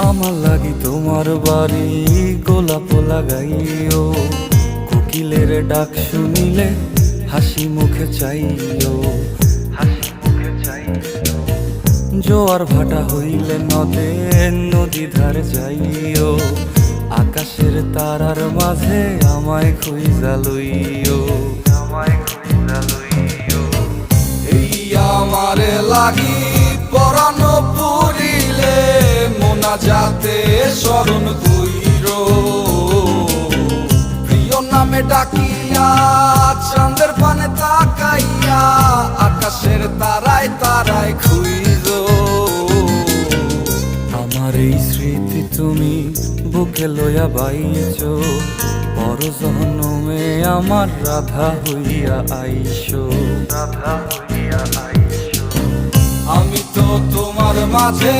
আমার লাগি তোমার বাড়ি গোলাপ লাগাইও, কোকিলের ডাক শুনিলে হাসি মুখে চাইও, হাসি মুখে চাইও। জোয়ার ভাটা হইলে নদে নদী ধারে যাইও, আকাশের তারার মাঝে আমায় খুঁজা লইও, আমায় খুঁজা লইও। এই আমারে লাগি পরানো পুরিলে মোনাজাতে স্মরণ কইরো, প্রিয় নামে ডাকিয়া চাঁদের পানে তাকাইয়া আকাশের তারায় তারায় খুইরো। আমার এই স্মৃতি তুমি বুকে লইয়া বাইছো, বড় জনমে আমার রাধা হইয়া আইসো, রাধা হইয়া আইসো। আমি তো তোমার মাঝে